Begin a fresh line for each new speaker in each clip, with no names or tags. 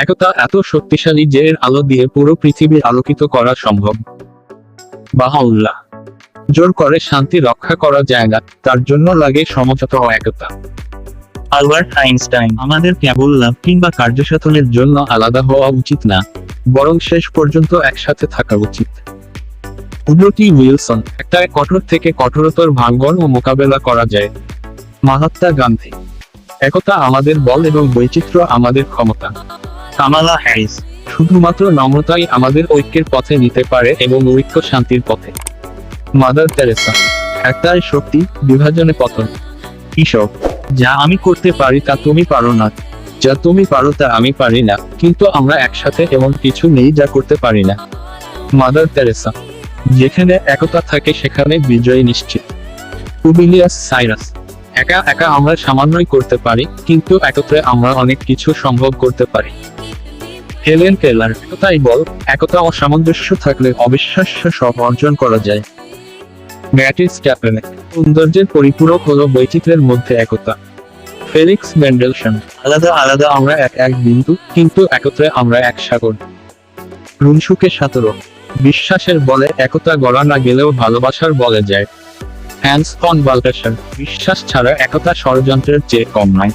একতা এত শক্তিশালী যে এর আলো দিয়ে পুরো পৃথিবী আলোকিত করা সম্ভব। বাহাউল্লাহ। জোর করে শান্তি রক্ষা করা যায় না, তার জন্য লাগে সমঝোতা ও একতা।
আলবার্ট আইনস্টাইন, আমাদের কেবল লাভ কিংবা কার্যসাধনের
জন্য আলাদা হওয়া উচিত না, বরং শেষ পর্যন্ত একসাথে থাকা উচিত। উড্রটি উইলসন, একটা কঠোর থেকে কঠোরতর ভাঙ্গন ও মোকাবেলা করা যায়। মহাত্মা গান্ধী, একতা আমাদের বল এবং বৈচিত্র্য আমাদের ক্ষমতা।
কামালা হ্যারিস,
শুধুমাত্র নম্রতাই আমাদের ঐক্যের পথে নিতে পারে এবং ঐক্য শান্তির পথে। মাদার তেরেসা, একটাই শক্তি, বিভাজনে পতন।
কৃষক, যা আমি করতে পারি তা তুমি পারো না,
যা তুমি পারো তা আমি পারি না, কিন্তু আমরা একসাথে এমন কিছু নেই যা করতে পারি না। মাদার তেরেসা, যেখানে একতা থাকে সেখানে বিজয় নিশ্চিত। পুবিলিয়াস সাইরাস, একা একা আমরা সামান্যই করতে পারি, কিন্তু একত্রে আমরা অনেক কিছু সম্ভব করতে পারি। হেলেন কেলার, একতাই বল, একতা ও সামঞ্জস্য থাকলে অবিশ্বাস্য সব অর্জন করা যায়। ম্যাটিস ক্যাপেলে, সৌন্দর্যের পরিপূরক হলো বৈচিত্র্যের মধ্যে একতা। ফেলিক্স মেন্ডেলসন, আলাদা আলাদা আমরা এক এক বিন্দু, কিন্তু একত্রে আমরা এক সাগর। রুনসুকে 17, বিশ্বাসের বলে একতা গড়া না গেলেও ভালোবাসার বলে যায়। হ্যান্স ফন বাল্টাসার, বিশ্বাস ছাড়া একতা ষড়যন্ত্রের চেয়ে কম নয়।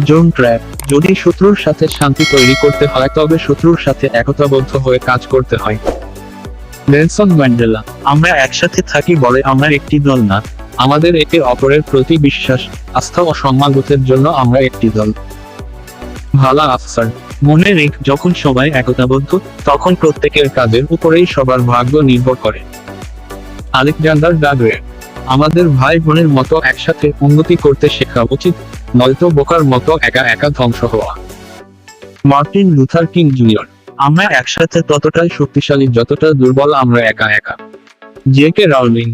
জন ট্র্যাপ, যদি শত্রুর সাথে শান্তি তৈরি করতে হয় তবে শত্রুর সাথে একতাবদ্ধ হয়ে কাজ করতে হয়। নেলসন ম্যান্ডেলা,
আমরা একসাথে থাকি বলে আমরা একটি দল না,
আমাদের একে অপরের প্রতি বিশ্বাস, আস্থা ও সম্মানবোধের জন্য আমরা একটি দল। ভালা আফসার,
মনে রেখ যখন সবাই একতাবদ্ধ তখন
প্রত্যেকের কাজের উপরেই সবার ভাগ্য নির্ভর করে। আলেকজান্ডার দ্য গ্রেট, আমাদের ভাই বোনের মতো একসাথে উন্নতি করতে শেখা উচিত, নয়তো বোকার মতো একা একা ধ্বংস হওয়া। মার্টিন লুথার কিং জুনিয়র,
আমরা একসাথে
ততটাই শক্তিশালী যতটা দুর্বল আমরা একা একা। J K Rowling,